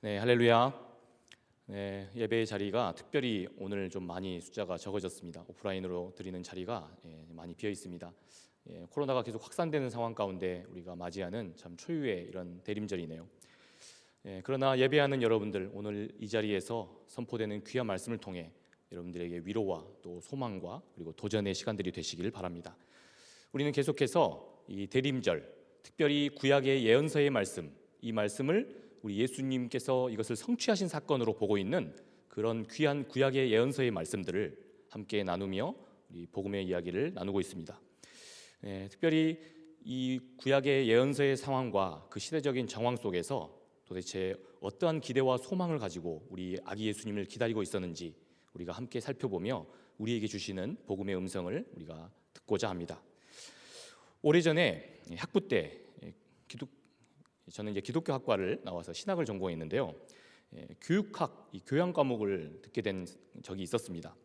네, 할렐루야. 네, 예배의 자리가 특별히 오늘 좀 많이 숫자가 적어졌습니다. 오프라인으로 드리는 자리가 많이 비어 있습니다. 코로나가 계속 확산되는 상황 가운데 우리가 맞이하는 참 초유의 이런 대림절이네요. 그러나 예배하는 여러분들, 오늘 이 자리에서 선포되는 귀한 말씀을 통해 여러분들에게 위로와 또 소망과 그리고 도전의 시간들이 되시길 바랍니다. 우리는 계속해서 이 대림절, 특별히 구약의 예언서의 말씀, 이 말씀을 우리 예수님께서 이것을 성취하신 사건으로 보고 있는 그런 귀한 구약의 예언서의 말씀들을 함께 나누며 우리 복음의 이야기를 나누고 있습니다. 특별히 이 구약의 예언서의 상황과 그 시대적인 정황 속에서 도대체 어떠한 기대와 소망을 가지고 우리 아기 예수님을 기다리고 있었는지 우리가 함께 살펴보며 우리에게 주시는 복음의 음성을 우리가 듣고자 합니다. 오래전에 학부 때 저는 이제 기독교 학과를 나와서 신학을 전공했는데요. 교육학, 교양 과목을 듣게 된 적이 있었습니다.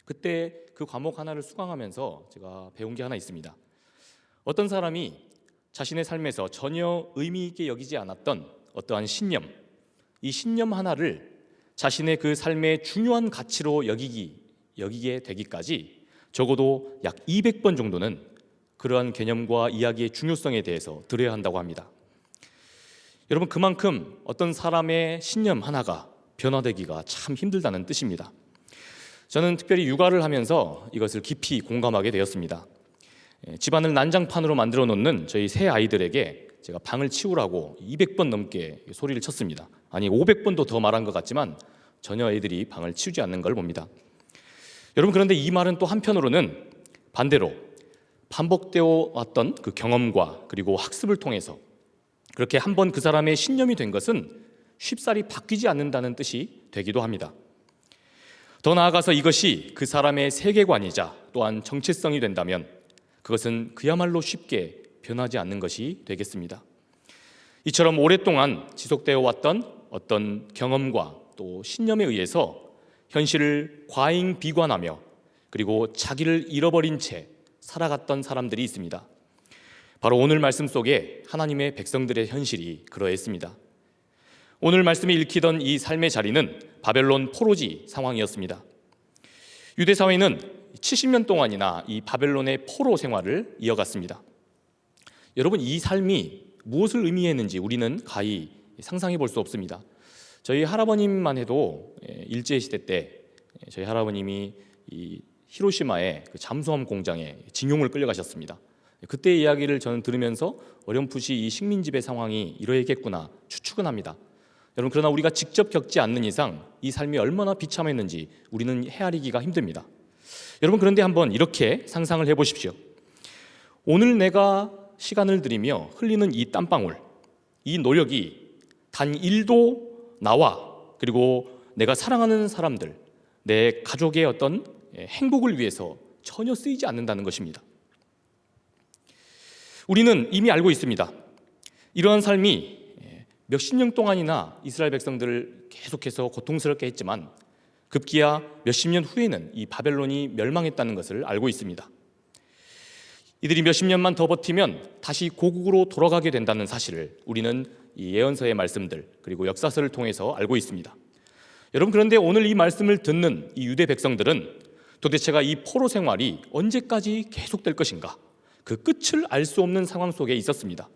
그때 그 과목 하나를 수강하면서 제가 배운 게 하나 있습니다. 어떤 사람이 자신의 삶에서 전혀 의미 있게 여기지 않았던 어떠한 신념, 이 신념 하나를 자신의 그 삶의 중요한 가치로 여기게 되기까지 적어도 약 200번 정도는 그러한 개념과 이야기의 중요성에 대해서 들어야 한다고 합니다. 여러분, 그만큼 어떤 사람의 신념 하나가 변화되기가 참 힘들다는 뜻입니다. 저는 특별히 육아를 하면서 이것을 깊이 공감하게 되었습니다. 집안을 난장판으로 만들어 놓는 저희 세 아이들에게 제가 방을 치우라고 200번 넘게 소리를 쳤습니다. 아니 500번도 더 말한 것 같지만 전혀 애들이 방을 치우지 않는 걸 봅니다. 여러분, 그런데 이 말은 또 한편으로는 반대로 반복되어 왔던 그 경험과 그리고 학습을 통해서 그렇게 한번 그 사람의 신념이 된 것은 쉽사리 바뀌지 않는다는 뜻이 되기도 합니다. 더 나아가서 이것이 그 사람의 세계관이자 또한 정체성이 된다면 그것은 그야말로 쉽게 변하지 않는 것이 되겠습니다. 이처럼 오랫동안 지속되어 왔던 어떤 경험과 또 신념에 의해서 현실을 과잉 비관하며 그리고 자기를 잃어버린 채 살아갔던 사람들이 있습니다. 바로 오늘 말씀 속에 하나님의 백성들의 현실이 그러했습니다. 오늘 말씀이 읽히던 이 삶의 자리는 바벨론 포로지 상황이었습니다. 유대 사회는 70년 동안이나 이 바벨론의 포로 생활을 이어갔습니다. 여러분, 이 삶이 무엇을 의미했는지 우리는 가히 상상해 볼 수 없습니다. 저희 할아버님만 해도 일제시대 때 저희 할아버님이 이 히로시마의 그 잠수함 공장에 징용을 끌려가셨습니다. 그때 이야기를 저는 들으면서 어렴풋이 이 식민지배 상황이 이러했겠구나 추측은 합니다. 여러분, 그러나 우리가 직접 겪지 않는 이상 이 삶이 얼마나 비참했는지 우리는 헤아리기가 힘듭니다. 여러분, 그런데 한번 이렇게 상상을 해보십시오. 오늘 내가 시간을 들이며 흘리는 이 땀방울, 이 노력이 단 1도 나와 그리고 내가 사랑하는 사람들, 내 가족의 어떤 행복을 위해서 전혀 쓰이지 않는다는 것입니다. 우리는 이미 알고 있습니다. 이러한 삶이 몇십 년 동안이나 이스라엘 백성들을 계속해서 고통스럽게 했지만 급기야 몇십 년 후에는 이 바벨론이 멸망했다는 것을 알고 있습니다. 이들이 몇십 년만 더 버티면 다시 고국으로 돌아가게 된다는 사실을 우리는 이 예언서의 말씀들 그리고 역사서를 통해서 알고 있습니다. 여러분, 그런데 오늘 이 말씀을 듣는 이 유대 백성들은 도대체가 이 포로 생활이 언제까지 계속될 것인가, 그 끝을 알 수 없는 상황 속에 있었습니다.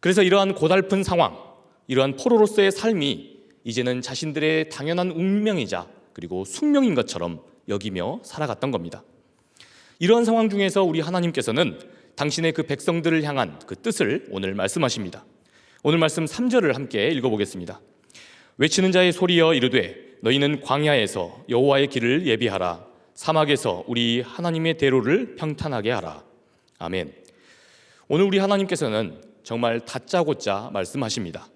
그래서 이러한 고달픈 상황, 이러한 포로로서의 삶이 이제는 자신들의 당연한 운명이자 그리고 숙명인 것처럼 여기며 살아갔던 겁니다. 이러한 상황 중에서 우리 하나님께서는 당신의 그 백성들을 향한 그 뜻을 오늘 말씀하십니다. 오늘 말씀 3절을 함께 읽어보겠습니다. 외치는 자의 소리여 이르되 너희는 광야에서 여호와의 길을 예비하라. 사막에서 우리 하나님의 대로를 평탄하게 하라. 아멘. 오늘 우리 하나님께서는 정말 다짜고짜 말씀하십니다.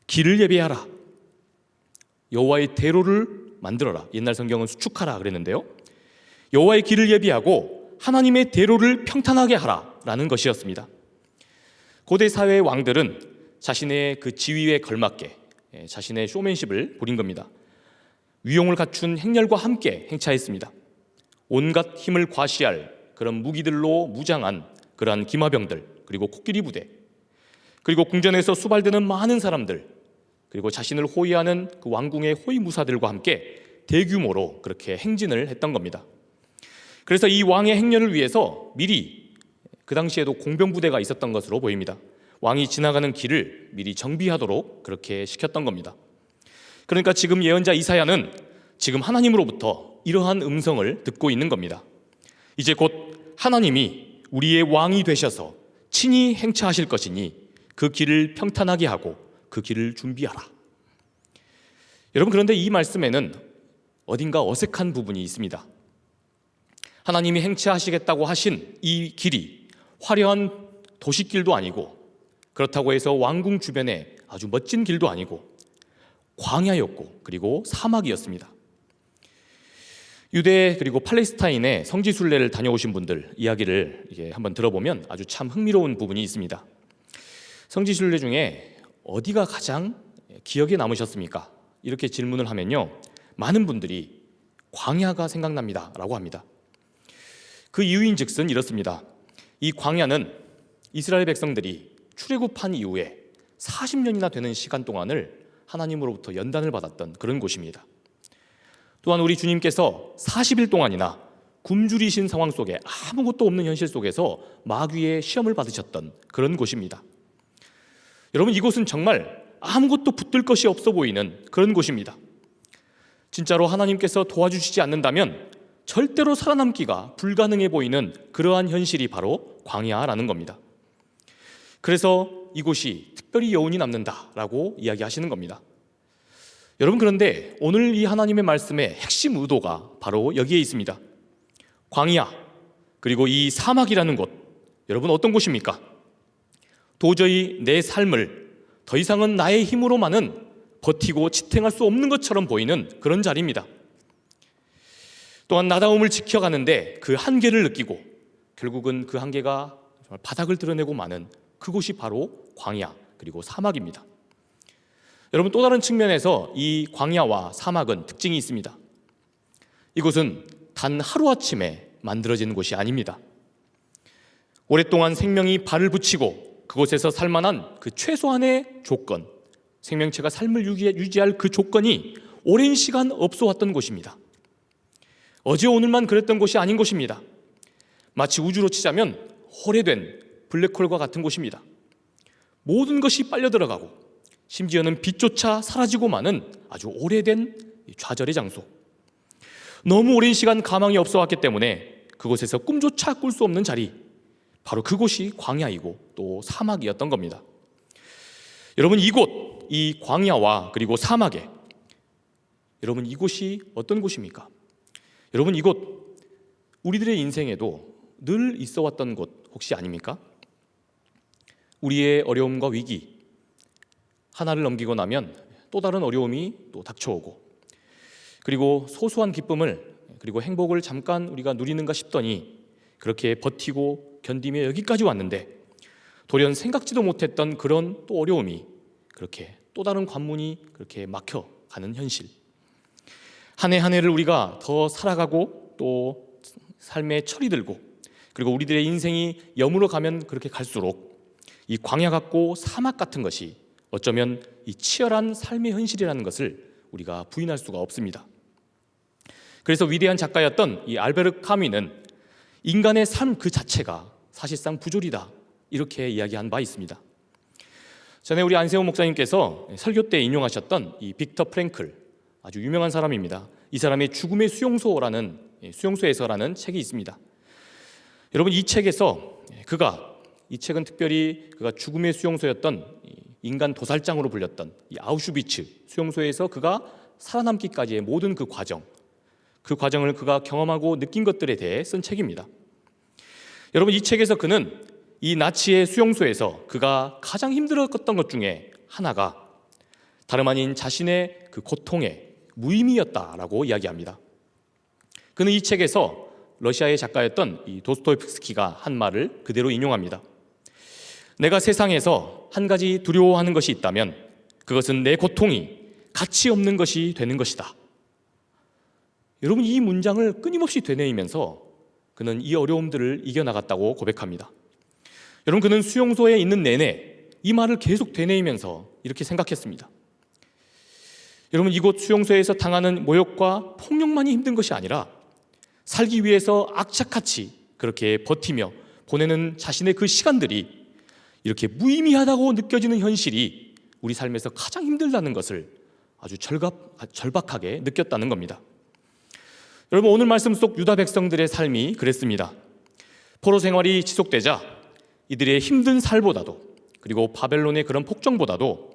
길을 예비하라. 여호와의 대로를 만들어라. 옛날 성경은 수축하라 그랬는데요. 여호와의 길을 예비하고 하나님의 대로를 평탄하게 하라라는 것이었습니다. 고대 사회의 왕들은 자신의 그 지위에 걸맞게 자신의 쇼맨십을 부린 겁니다. 위용을 갖춘 행렬과 함께 행차했습니다. 온갖 힘을 과시할 그런 무기들로 무장한 그러한 기마병들, 그리고 코끼리 부대, 그리고 궁전에서 수발되는 많은 사람들, 그리고 자신을 호위하는 그 왕궁의 호위무사들과 함께 대규모로 그렇게 행진을 했던 겁니다. 그래서 이 왕의 행렬을 위해서 미리 그 당시에도 공병부대가 있었던 것으로 보입니다. 왕이 지나가는 길을 미리 정비하도록 그렇게 시켰던 겁니다. 그러니까 지금 예언자 이사야는 지금 하나님으로부터 이러한 음성을 듣고 있는 겁니다. 이제 곧 하나님이 우리의 왕이 되셔서 친히 행차하실 것이니 그 길을 평탄하게 하고 그 길을 준비하라. 여러분, 그런데 이 말씀에는 어딘가 어색한 부분이 있습니다. 하나님이 행차하시겠다고 하신 이 길이 화려한 도시길도 아니고, 그렇다고 해서 왕궁 주변에 아주 멋진 길도 아니고 광야였고 그리고 사막이었습니다. 유대 그리고 팔레스타인의 성지순례를 다녀오신 분들 이야기를 한번 들어보면 아주 참 흥미로운 부분이 있습니다. 성지순례 중에 어디가 가장 기억에 남으셨습니까? 이렇게 질문을 하면요, 많은 분들이 광야가 생각납니다 라고 합니다. 그 이유인즉슨 이렇습니다. 이 광야는 이스라엘 백성들이 출애굽한 이후에 40년이나 되는 시간 동안을 하나님으로부터 연단을 받았던 그런 곳입니다. 또한 우리 주님께서 40일 동안이나 굶주리신 상황 속에 아무것도 없는 현실 속에서 마귀의 시험을 받으셨던 그런 곳입니다. 여러분, 이곳은 정말 아무것도 붙들 것이 없어 보이는 그런 곳입니다. 진짜로 하나님께서 도와주시지 않는다면 절대로 살아남기가 불가능해 보이는 그러한 현실이 바로 광야라는 겁니다. 그래서 이곳이 특별히 여운이 남는다라고 이야기하시는 겁니다. 여러분, 그런데 오늘 이 하나님의 말씀의 핵심 의도가 바로 여기에 있습니다. 광야 그리고 이 사막이라는 곳, 여러분 어떤 곳입니까? 도저히 내 삶을 더 이상은 나의 힘으로만은 버티고 지탱할 수 없는 것처럼 보이는 그런 자리입니다. 또한 나다움을 지켜가는데 그 한계를 느끼고 결국은 그 한계가 정말 바닥을 드러내고 마는 그곳이 바로 광야 그리고 사막입니다. 여러분, 또 다른 측면에서 이 광야와 사막은 특징이 있습니다. 이곳은 단 하루아침에 만들어진 곳이 아닙니다. 오랫동안 생명이 발을 붙이고 그곳에서 살만한 그 최소한의 조건, 생명체가 삶을 유지할 그 조건이 오랜 시간 없어 왔던 곳입니다. 어제 오늘만 그랬던 곳이 아닌 곳입니다. 마치 우주로 치자면 오래된 블랙홀과 같은 곳입니다. 모든 것이 빨려 들어가고 심지어는 빛조차 사라지고 마는 아주 오래된 좌절의 장소. 너무 오랜 시간 가망이 없어 왔기 때문에 그곳에서 꿈조차 꿀 수 없는 자리, 바로 그곳이 광야이고 또 사막이었던 겁니다. 여러분, 이곳, 이 광야와 그리고 사막에, 여러분 이곳이 어떤 곳입니까? 여러분, 이곳 우리들의 인생에도 늘 있어 왔던 곳 혹시 아닙니까? 우리의 어려움과 위기 하나를 넘기고 나면 또 다른 어려움이 또 닥쳐오고, 그리고 소소한 기쁨을 그리고 행복을 잠깐 우리가 누리는가 싶더니 그렇게 버티고 견디며 여기까지 왔는데 돌연 생각지도 못했던 그런 또 어려움이 그렇게 또 다른 관문이 그렇게 막혀가는 현실. 한 해 한 해를 우리가 더 살아가고 또 삶에 철이 들고 그리고 우리들의 인생이 여물어 가면 그렇게 갈수록 이 광야 같고 사막 같은 것이 어쩌면 이 치열한 삶의 현실이라는 것을 우리가 부인할 수가 없습니다. 그래서 위대한 작가였던 이 알베르 카뮈는 인간의 삶 그 자체가 사실상 부조리다, 이렇게 이야기한 바 있습니다. 전에 우리 안세훈 목사님께서 설교 때 인용하셨던 이 빅터 프랭클, 아주 유명한 사람입니다. 이 사람의 죽음의 수용소에서라는 책이 있습니다. 여러분, 이 책에서 이 책은 특별히 그가 죽음의 수용소였던 인간 도살장으로 불렸던 이 아우슈비츠 수용소에서 그가 살아남기까지의 모든 그 과정을 그가 경험하고 느낀 것들에 대해 쓴 책입니다. 여러분, 이 책에서 그는 이 나치의 수용소에서 그가 가장 힘들었던 것 중에 하나가 다름 아닌 자신의 그 고통의 무의미였다라고 이야기합니다. 그는 이 책에서 러시아의 작가였던 이 도스토옙스키가 한 말을 그대로 인용합니다. 내가 세상에서 한 가지 두려워하는 것이 있다면 그것은 내 고통이 가치 없는 것이 되는 것이다. 여러분, 이 문장을 끊임없이 되뇌이면서 그는 이 어려움들을 이겨나갔다고 고백합니다. 여러분, 그는 수용소에 있는 내내 이 말을 계속 되뇌이면서 이렇게 생각했습니다. 여러분, 이곳 수용소에서 당하는 모욕과 폭력만이 힘든 것이 아니라 살기 위해서 악착같이 그렇게 버티며 보내는 자신의 그 시간들이 이렇게 무의미하다고 느껴지는 현실이 우리 삶에서 가장 힘들다는 것을 아주 절박하게 느꼈다는 겁니다. 여러분, 오늘 말씀 속 유다 백성들의 삶이 그랬습니다. 포로 생활이 지속되자 이들의 힘든 살보다도, 그리고 바벨론의 그런 폭정보다도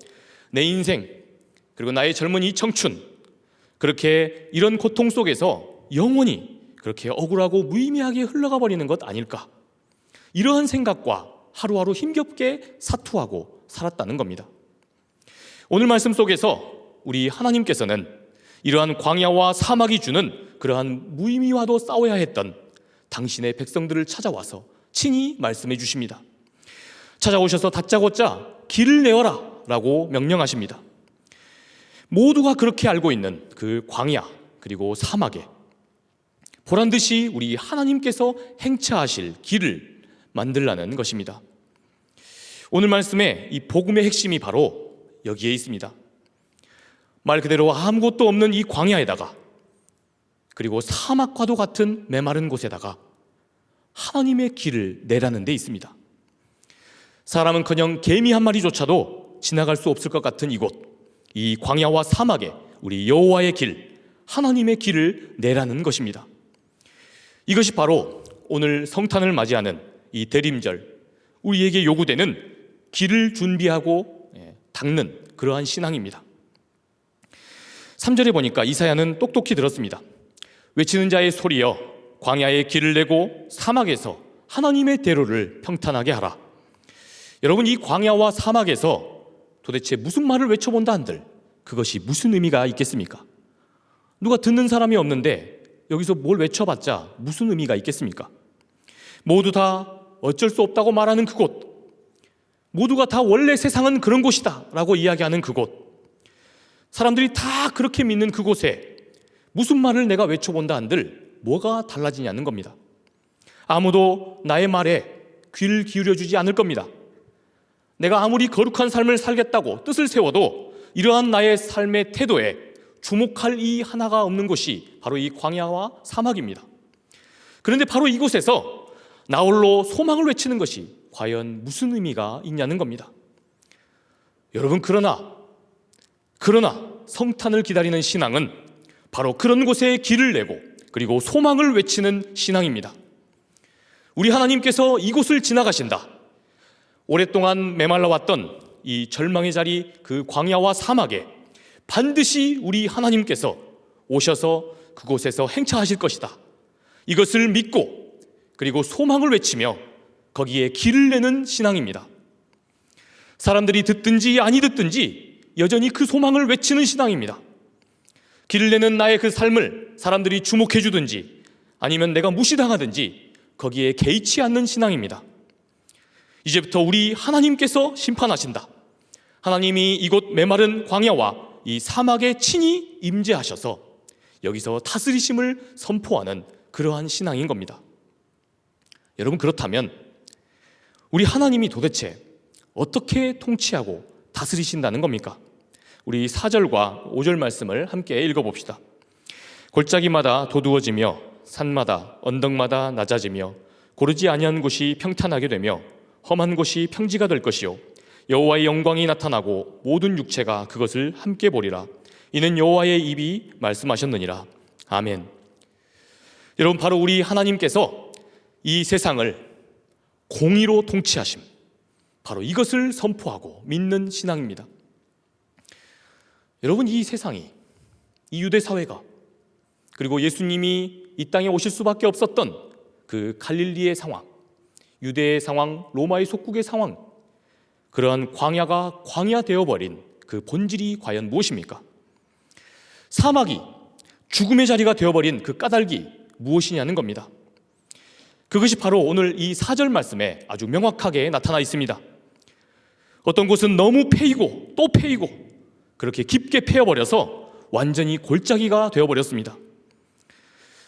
내 인생, 그리고 나의 젊은 이 청춘, 그렇게 이런 고통 속에서 영원히 그렇게 억울하고 무의미하게 흘러가 버리는 것 아닐까, 이러한 생각과 하루하루 힘겹게 사투하고 살았다는 겁니다. 오늘 말씀 속에서 우리 하나님께서는 이러한 광야와 사막이 주는 그러한 무의미와도 싸워야 했던 당신의 백성들을 찾아와서 친히 말씀해 주십니다. 찾아오셔서 다짜고짜 길을 내어라 라고 명령하십니다. 모두가 그렇게 알고 있는 그 광야 그리고 사막에 보란듯이 우리 하나님께서 행차하실 길을 만들라는 것입니다. 오늘 말씀의 이 복음의 핵심이 바로 여기에 있습니다. 말 그대로 아무것도 없는 이 광야에다가, 그리고 사막과도 같은 메마른 곳에다가 하나님의 길을 내라는 데 있습니다. 사람은커녕 개미 한 마리조차도 지나갈 수 없을 것 같은 이곳, 이 광야와 사막에 우리 여호와의 길, 하나님의 길을 내라는 것입니다. 이것이 바로 오늘 성탄을 맞이하는 이 대림절, 우리에게 요구되는 길을 준비하고 닦는 그러한 신앙입니다. 3절에 보니까 이사야는 똑똑히 들었습니다. 외치는 자의 소리여, 광야에 길을 내고 사막에서 하나님의 대로를 평탄하게 하라. 여러분, 이 광야와 사막에서 도대체 무슨 말을 외쳐본다 한들 그것이 무슨 의미가 있겠습니까? 누가 듣는 사람이 없는데 여기서 뭘 외쳐봤자 무슨 의미가 있겠습니까? 모두 다 어쩔 수 없다고 말하는 그곳, 모두가 다 원래 세상은 그런 곳이다 라고 이야기하는 그곳, 사람들이 다 그렇게 믿는 그곳에 무슨 말을 내가 외쳐본다 한들 뭐가 달라지냐는 겁니다. 아무도 나의 말에 귀를 기울여주지 않을 겁니다. 내가 아무리 거룩한 삶을 살겠다고 뜻을 세워도 이러한 나의 삶의 태도에 주목할 이 하나가 없는 곳이 바로 이 광야와 사막입니다. 그런데 바로 이곳에서 나 홀로 소망을 외치는 것이 과연 무슨 의미가 있냐는 겁니다. 여러분, 그러나 성탄을 기다리는 신앙은 바로 그런 곳에 길을 내고 그리고 소망을 외치는 신앙입니다. 우리 하나님께서 이곳을 지나가신다. 오랫동안 메말라왔던 이 절망의 자리, 그 광야와 사막에 반드시 우리 하나님께서 오셔서 그곳에서 행차하실 것이다. 이것을 믿고 그리고 소망을 외치며 거기에 길을 내는 신앙입니다. 사람들이 듣든지 아니 듣든지 여전히 그 소망을 외치는 신앙입니다. 길을 내는 나의 그 삶을 사람들이 주목해 주든지 아니면 내가 무시당하든지 거기에 개의치 않는 신앙입니다. 이제부터 우리 하나님께서 심판하신다. 하나님이 이곳 메마른 광야와 이 사막에 친히 임재하셔서 여기서 다스리심을 선포하는 그러한 신앙인 겁니다. 여러분, 그렇다면 우리 하나님이 도대체 어떻게 통치하고 다스리신다는 겁니까? 우리 4절과 5절 말씀을 함께 읽어봅시다. 골짜기마다 도두어지며 산마다 언덕마다 낮아지며 고르지 아니한 곳이 평탄하게 되며 험한 곳이 평지가 될 것이요 여호와의 영광이 나타나고 모든 육체가 그것을 함께 보리라. 이는 여호와의 입이 말씀하셨느니라. 아멘. 여러분, 바로 우리 하나님께서 이 세상을 공의로 통치하심, 바로 이것을 선포하고 믿는 신앙입니다. 여러분, 이 세상이, 이 유대 사회가, 그리고 예수님이 이 땅에 오실 수밖에 없었던 그 갈릴리의 상황, 유대의 상황, 로마의 속국의 상황, 그러한 광야가 광야 되어버린 그 본질이 과연 무엇입니까? 사막이 죽음의 자리가 되어버린 그 까닭이 무엇이냐는 겁니다. 그것이 바로 오늘 이 4절 말씀에 아주 명확하게 나타나 있습니다. 어떤 곳은 너무 패이고 또 패이고 그렇게 깊게 패여버려서 완전히 골짜기가 되어버렸습니다.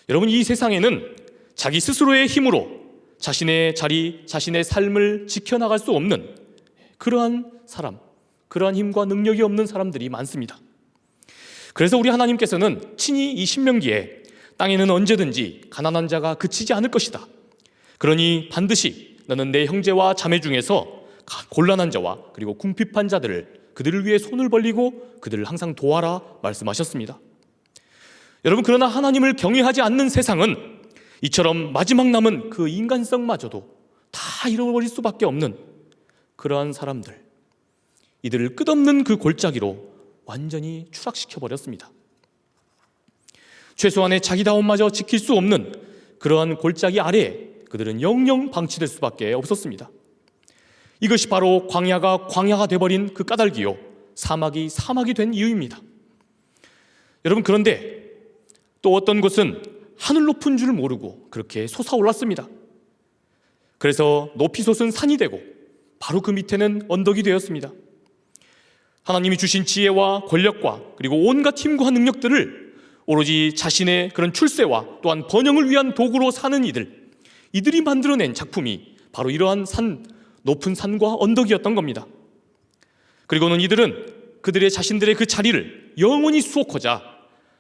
여러분, 이 세상에는 자기 스스로의 힘으로 자신의 자리, 자신의 삶을 지켜나갈 수 없는 그러한 사람, 그러한 힘과 능력이 없는 사람들이 많습니다. 그래서 우리 하나님께서는 친히 이 신명기에 땅에는 언제든지 가난한 자가 그치지 않을 것이다. 그러니 반드시 너는 내 형제와 자매 중에서 곤란한 자와 그리고 궁핍한 자들을 그들을 위해 손을 벌리고 그들을 항상 도와라 말씀하셨습니다. 여러분, 그러나 하나님을 경외하지 않는 세상은 이처럼 마지막 남은 그 인간성마저도 다 잃어버릴 수밖에 없는 그러한 사람들, 이들을 끝없는 그 골짜기로 완전히 추락시켜버렸습니다. 최소한의 자기다움마저 지킬 수 없는 그러한 골짜기 아래에 그들은 영영 방치될 수밖에 없었습니다. 이것이 바로 광야가 광야가 돼버린 그 까닭이요, 사막이 사막이 된 이유입니다. 여러분, 그런데 또 어떤 곳은 하늘 높은 줄 모르고 그렇게 솟아올랐습니다. 그래서 높이 솟은 산이 되고 바로 그 밑에는 언덕이 되었습니다. 하나님이 주신 지혜와 권력과 그리고 온갖 힘과 능력들을 오로지 자신의 그런 출세와 또한 번영을 위한 도구로 사는 이들이 만들어낸 작품이 바로 이러한 높은 산과 언덕이었던 겁니다. 그리고는 이들은 그들의 자신들의 그 자리를 영원히 수호하고자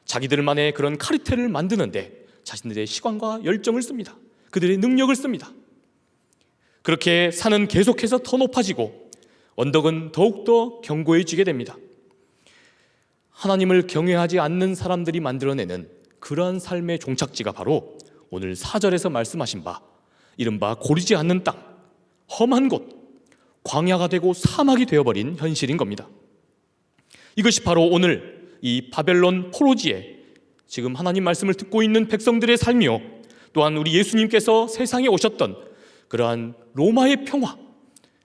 자기들만의 그런 카르텔을 만드는데 자신들의 시간과 열정을 씁니다. 그들의 능력을 씁니다. 그렇게 산은 계속해서 더 높아지고 언덕은 더욱더 견고해지게 됩니다. 하나님을 경외하지 않는 사람들이 만들어내는 그러한 삶의 종착지가 바로 오늘 4절에서 말씀하신 바 이른바 고르지 않는 땅, 험한 곳, 광야가 되고 사막이 되어버린 현실인 겁니다. 이것이 바로 오늘 이 바벨론 포로지에 지금 하나님 말씀을 듣고 있는 백성들의 삶이요, 또한 우리 예수님께서 세상에 오셨던 그러한 로마의 평화,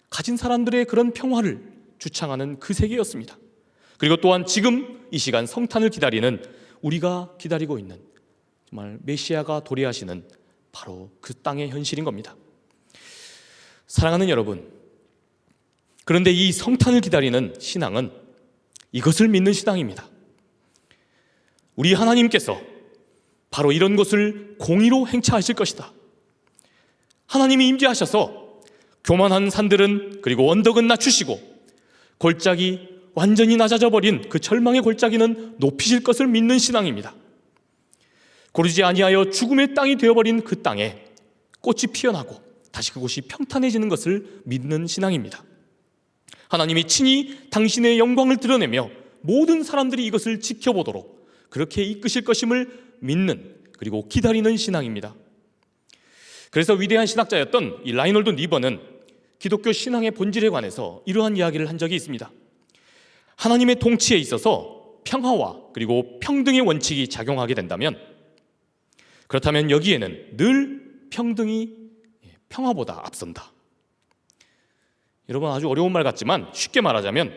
가진 사람들의 그런 평화를 주창하는 그 세계였습니다. 그리고 또한 지금 이 시간 성탄을 기다리는 우리가 기다리고 있는 정말 메시아가 도래하시는 바로 그 땅의 현실인 겁니다. 사랑하는 여러분, 그런데 이 성탄을 기다리는 신앙은 이것을 믿는 신앙입니다. 우리 하나님께서 바로 이런 것을 공의로 행차하실 것이다. 하나님이 임재하셔서 교만한 산들은 그리고 언덕은 낮추시고 골짜기 완전히 낮아져 버린 그 절망의 골짜기는 높이실 것을 믿는 신앙입니다. 고르지 아니하여 죽음의 땅이 되어버린 그 땅에 꽃이 피어나고 다시 그곳이 평탄해지는 것을 믿는 신앙입니다. 하나님이 친히 당신의 영광을 드러내며 모든 사람들이 이것을 지켜보도록 그렇게 이끄실 것임을 믿는 그리고 기다리는 신앙입니다. 그래서 위대한 신학자였던 이 라이놀드 니버는 기독교 신앙의 본질에 관해서 이러한 이야기를 한 적이 있습니다. 하나님의 통치에 있어서 평화와 그리고 평등의 원칙이 작용하게 된다면, 그렇다면 여기에는 늘 평등이 평화보다 앞선다. 여러분, 아주 어려운 말 같지만 쉽게 말하자면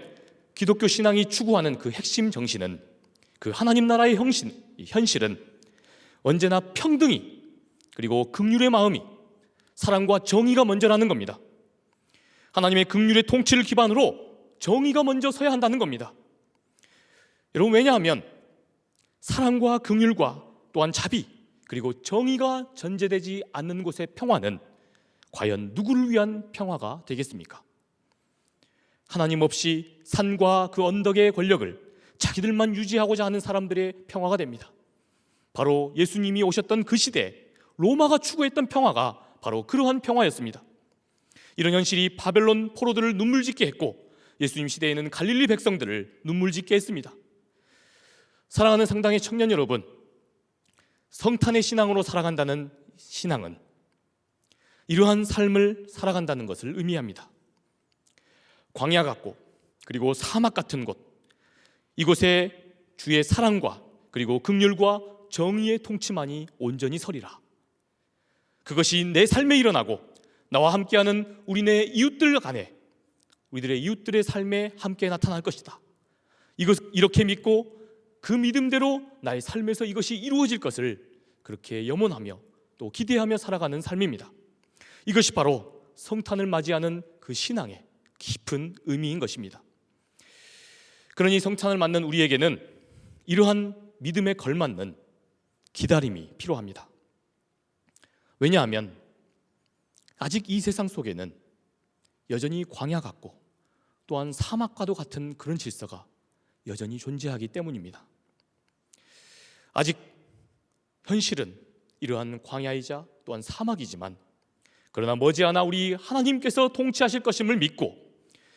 기독교 신앙이 추구하는 그 핵심 정신은, 그 하나님 나라의 현실은 언제나 평등이 그리고 긍휼의 마음이, 사랑과 정의가 먼저라는 겁니다. 하나님의 긍휼의 통치를 기반으로 정의가 먼저 서야 한다는 겁니다. 여러분, 왜냐하면 사랑과 긍휼과 또한 자비 그리고 정의가 전제되지 않는 곳의 평화는 과연 누구를 위한 평화가 되겠습니까? 하나님 없이 산과 그 언덕의 권력을 자기들만 유지하고자 하는 사람들의 평화가 됩니다. 바로 예수님이 오셨던 그 시대에 로마가 추구했던 평화가 바로 그러한 평화였습니다. 이런 현실이 바벨론 포로들을 눈물짓게 했고 예수님 시대에는 갈릴리 백성들을 눈물짓게 했습니다. 사랑하는 상당의 청년 여러분, 성탄의 신앙으로 살아간다는 신앙은 이러한 삶을 살아간다는 것을 의미합니다. 광야 같고 그리고 사막 같은 곳, 이곳에 주의 사랑과 그리고 긍휼과 정의의 통치만이 온전히 서리라. 그것이 내 삶에 일어나고 나와 함께하는 우리네 이웃들 간에, 우리들의 이웃들의 삶에 함께 나타날 것이다. 이렇게 믿고 그 믿음대로 나의 삶에서 이것이 이루어질 것을 그렇게 염원하며 또 기대하며 살아가는 삶입니다. 이것이 바로 성탄을 맞이하는 그 신앙의 깊은 의미인 것입니다. 그러니 성탄을 맞는 우리에게는 이러한 믿음에 걸맞는 기다림이 필요합니다. 왜냐하면 아직 이 세상 속에는 여전히 광야 같고 또한 사막과도 같은 그런 질서가 여전히 존재하기 때문입니다. 아직 현실은 이러한 광야이자 또한 사막이지만, 그러나 머지않아 우리 하나님께서 통치하실 것임을 믿고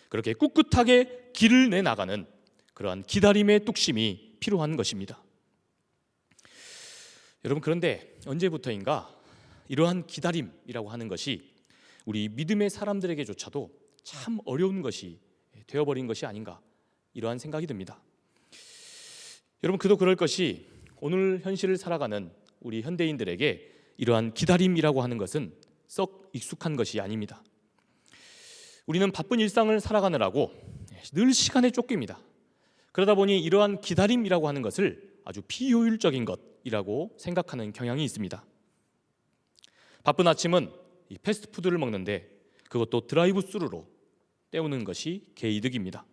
그렇게 꿋꿋하게 길을 내나가는 그러한 기다림의 뚝심이 필요한 것입니다. 여러분, 그런데 언제부터인가 이러한 기다림이라고 하는 것이 우리 믿음의 사람들에게조차도 참 어려운 것이 되어버린 것이 아닌가, 이러한 생각이 듭니다. 여러분, 그도 그럴 것이 오늘 현실을 살아가는 우리 현대인들에게 이러한 기다림이라고 하는 것은 썩 익숙한 것이 아닙니다. 우리는 바쁜 일상을 살아가느라고 늘 시간에 쫓깁니다. 그러다 보니 이러한 기다림이라고 하는 것을 아주 비효율적인 것이라고 생각하는 경향이 있습니다. 바쁜 아침은 이 패스트푸드를 먹는데 그것도 드라이브 스루로 때우는 것이 개이득입니다.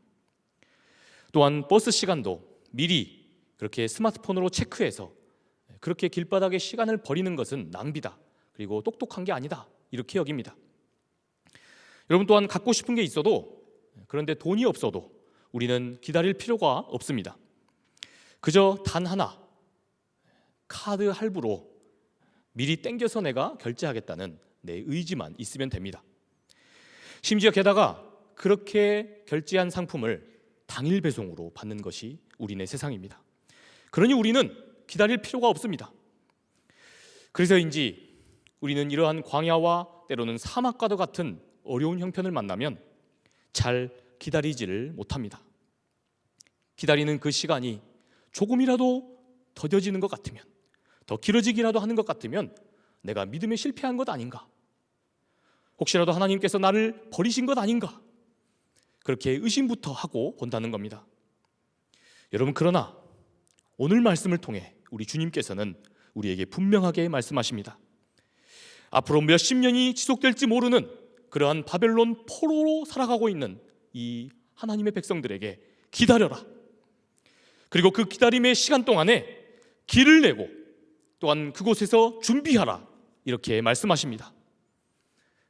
또한 버스 시간도 미리 그렇게 스마트폰으로 체크해서 그렇게 길바닥에 시간을 버리는 것은 낭비다, 그리고 똑똑한 게 아니다, 이렇게 여깁니다. 여러분, 또한 갖고 싶은 게 있어도, 그런데 돈이 없어도 우리는 기다릴 필요가 없습니다. 그저 단 하나, 카드 할부로 미리 땡겨서 내가 결제하겠다는 내 의지만 있으면 됩니다. 심지어 게다가 그렇게 결제한 상품을 당일 배송으로 받는 것이 우리네 세상입니다. 그러니 우리는 기다릴 필요가 없습니다. 그래서인지 우리는 이러한 광야와 때로는 사막과도 같은 어려운 형편을 만나면 잘 기다리지를 못합니다. 기다리는 그 시간이 조금이라도 더뎌지는 것 같으면, 더 길어지기라도 하는 것 같으면 내가 믿음에 실패한 것 아닌가, 혹시라도 하나님께서 나를 버리신 것 아닌가, 그렇게 의심부터 하고 본다는 겁니다. 여러분, 그러나 오늘 말씀을 통해 우리 주님께서는 우리에게 분명하게 말씀하십니다. 앞으로 몇십 년이 지속될지 모르는 그러한 바벨론 포로로 살아가고 있는 이 하나님의 백성들에게 기다려라. 그리고 그 기다림의 시간 동안에 길을 내고 또한 그곳에서 준비하라, 이렇게 말씀하십니다.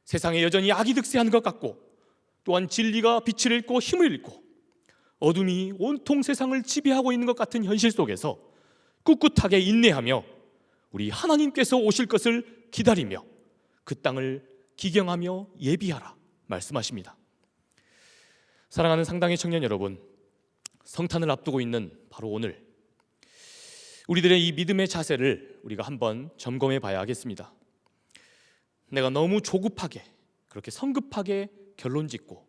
세상에 여전히 악이 득세하는 것 같고, 또한 진리가 빛을 잃고 힘을 잃고 어둠이 온통 세상을 지배하고 있는 것 같은 현실 속에서 꿋꿋하게 인내하며 우리 하나님께서 오실 것을 기다리며 그 땅을 기경하며 예비하라 말씀하십니다. 사랑하는 상당의 청년 여러분, 성탄을 앞두고 있는 바로 오늘, 우리들의 이 믿음의 자세를 우리가 한번 점검해 봐야 하겠습니다. 내가 너무 조급하게, 그렇게 성급하게 결론 짓고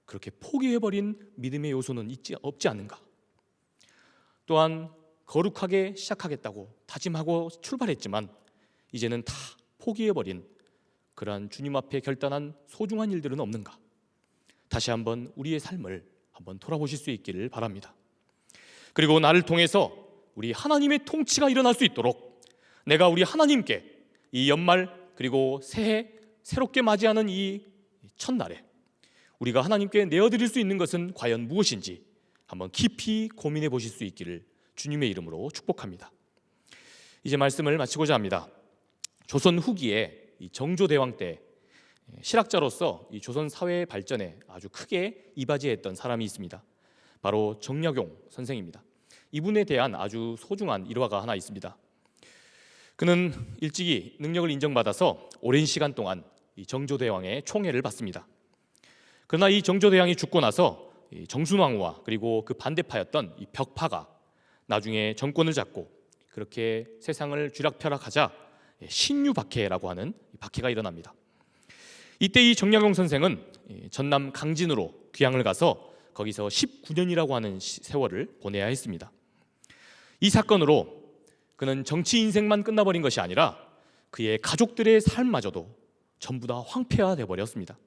그렇게 포기해버린 믿음의 요소는 없지 않는가? 또한 거룩하게 시작하겠다고 다짐하고 출발했지만 이제는 다 포기해버린 그러한 주님 앞에 결단한 소중한 일들은 없는가? 다시 한번 우리의 삶을 한번 돌아보실 수 있기를 바랍니다. 그리고 나를 통해서 우리 하나님의 통치가 일어날 수 있도록 내가 우리 하나님께 이 연말 그리고 새해 새롭게 맞이하는 이 첫날에 우리가 하나님께 내어드릴 수 있는 것은 과연 무엇인지 한번 깊이 고민해 보실 수 있기를 주님의 이름으로 축복합니다. 이제 말씀을 마치고자 합니다. 조선 후기에 이 정조대왕 때 실학자로서 이 조선 사회의 발전에 아주 크게 이바지했던 사람이 있습니다. 바로 정약용 선생입니다. 이분에 대한 아주 소중한 일화가 하나 있습니다. 그는 일찍이 능력을 인정받아서 오랜 시간 동안 이 정조대왕의 총애를 받습니다. 그러나 이 정조대왕이 죽고 나서 정순왕후와 그리고 그 반대파였던 이 벽파가 나중에 정권을 잡고 그렇게 세상을 쥐락펴락하자 신유박해라고 하는 박해가 일어납니다. 이때 이 정약용 선생은 전남 강진으로 귀향을 가서 거기서 19년이라고 하는 세월을 보내야 했습니다. 이 사건으로 그는 정치 인생만 끝나버린 것이 아니라 그의 가족들의 삶마저도 전부 다 황폐화돼 버렸습니다.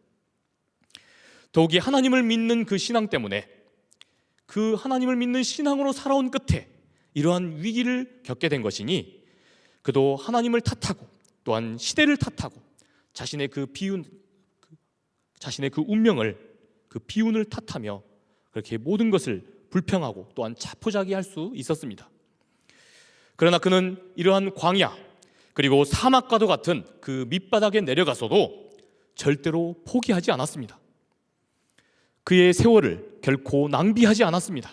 더욱이 하나님을 믿는 그 신앙 때문에 그 하나님을 믿는 신앙으로 살아온 끝에 이러한 위기를 겪게 된 것이니 그도 하나님을 탓하고 또한 시대를 탓하고 자신의 그 운명을 그 비운을 탓하며 그렇게 모든 것을 불평하고 또한 자포자기할 수 있었습니다. 그러나 그는 이러한 광야 그리고 사막과도 같은 그 밑바닥에 내려가서도 절대로 포기하지 않았습니다. 그의 세월을 결코 낭비하지 않았습니다.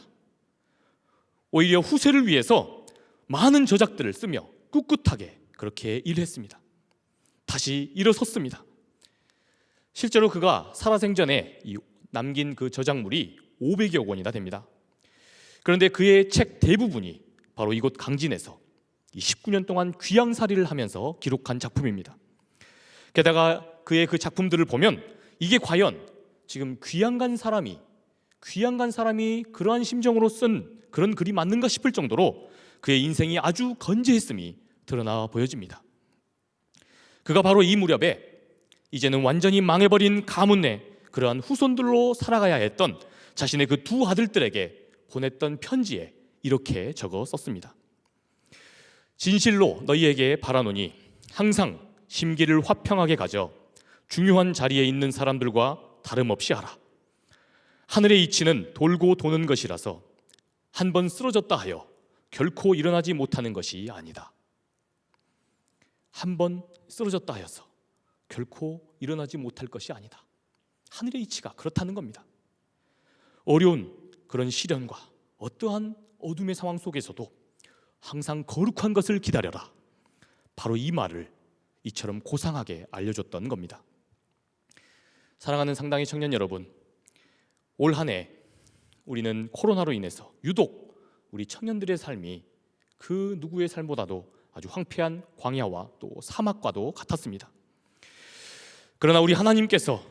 오히려 후세를 위해서 많은 저작들을 쓰며 꿋꿋하게 그렇게 일했습니다. 다시 일어섰습니다. 실제로 그가 살아생전에 남긴 그 저작물이 500여 권이나 됩니다. 그런데 그의 책 대부분이 바로 이곳 강진에서 19년 동안 귀양살이를 하면서 기록한 작품입니다. 게다가 그의 그 작품들을 보면 이게 과연 지금 귀양 간 사람이 그러한 심정으로 쓴 그런 글이 맞는가 싶을 정도로 그의 인생이 아주 건재했음이 드러나 보여집니다. 그가 바로 이 무렵에 이제는 완전히 망해버린 가문 내 그러한 후손들로 살아가야 했던 자신의 그 두 아들들에게 보냈던 편지에 이렇게 적어 썼습니다. 진실로 너희에게 바라노니 항상 심기를 화평하게 가져 중요한 자리에 있는 사람들과 다름없이 하라. 하늘의 이치는 돌고 도는 것이라서 한 번 쓰러졌다 하여 결코 일어나지 못하는 것이 아니다. 한 번 쓰러졌다 하여서 결코 일어나지 못할 것이 아니다. 하늘의 이치가 그렇다는 겁니다. 어려운 그런 시련과 어떠한 어둠의 상황 속에서도 항상 거룩한 것을 기다려라. 바로 이 말을 이처럼 고상하게 알려줬던 겁니다. 사랑하는 상당히 청년 여러분, 올 한 해 우리는 코로나로 인해서 유독 우리 청년들의 삶이 그 누구의 삶보다도 아주 황폐한 광야와 또 사막과도 같았습니다. 그러나 우리 하나님께서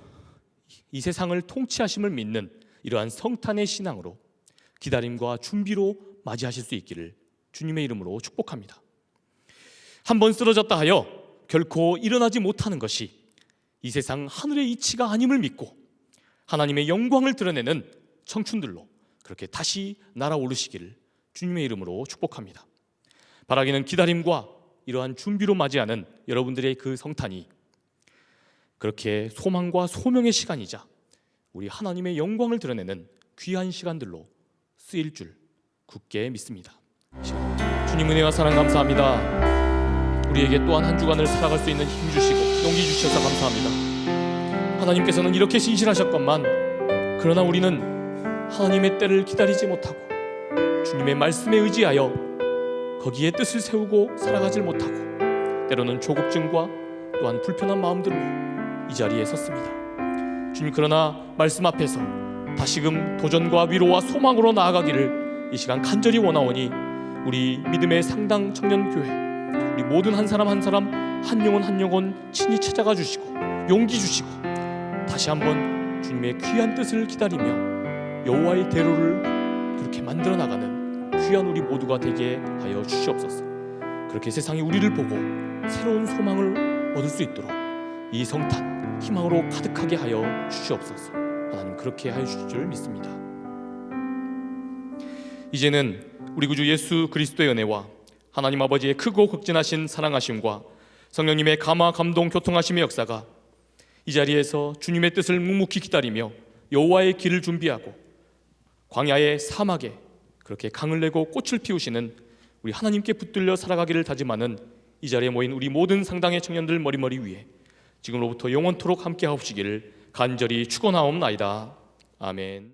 이 세상을 통치하심을 믿는 이러한 성탄의 신앙으로 기다림과 준비로 맞이하실 수 있기를 주님의 이름으로 축복합니다. 한 번 쓰러졌다 하여 결코 일어나지 못하는 것이 이 세상 하늘의 이치가 아님을 믿고 하나님의 영광을 드러내는 청춘들로 그렇게 다시 날아오르시기를 주님의 이름으로 축복합니다. 바라기는 기다림과 이러한 준비로 맞이하는 여러분들의 그 성탄이 그렇게 소망과 소명의 시간이자 우리 하나님의 영광을 드러내는 귀한 시간들로 쓰일 줄 굳게 믿습니다. 주님 은혜와 사랑 감사합니다. 우리에게 또한 한 주간을 살아갈 수 있는 힘 주시고 용기 주셔서 감사합니다. 하나님께서는 이렇게 신실하셨건만 그러나 우리는 하나님의 때를 기다리지 못하고 주님의 말씀에 의지하여 거기에 뜻을 세우고 살아가질 못하고 때로는 조급증과 또한 불편한 마음들로 이 자리에 섰습니다. 주님, 그러나 말씀 앞에서 다시금 도전과 위로와 소망으로 나아가기를 이 시간 간절히 원하오니 우리 믿음의 상당 청년교회 우리 모든 한 사람 한 사람 한 영혼 한 영혼 친히 찾아가 주시고 용기 주시고 다시 한번 주님의 귀한 뜻을 기다리며 여호와의 대로를 그렇게 만들어 나가는 귀한 우리 모두가 되게 하여 주시옵소서. 그렇게 세상이 우리를 보고 새로운 소망을 얻을 수 있도록 이 성탄 희망으로 가득하게 하여 주시옵소서. 하나님 그렇게 하여 주실 줄 믿습니다. 이제는 우리 구주 예수 그리스도의 은혜와 하나님 아버지의 크고 극진하신 사랑하심과 성령님의 감화 감동 교통하심의 역사가 이 자리에서 주님의 뜻을 묵묵히 기다리며 여호와의 길을 준비하고 광야의 사막에 그렇게 강을 내고 꽃을 피우시는 우리 하나님께 붙들려 살아가기를 다짐하는 이 자리에 모인 우리 모든 상당의 청년들 머리머리 위에 지금로부터 영원토록 함께 하옵시기를 간절히 축원하옵나이다. 아멘.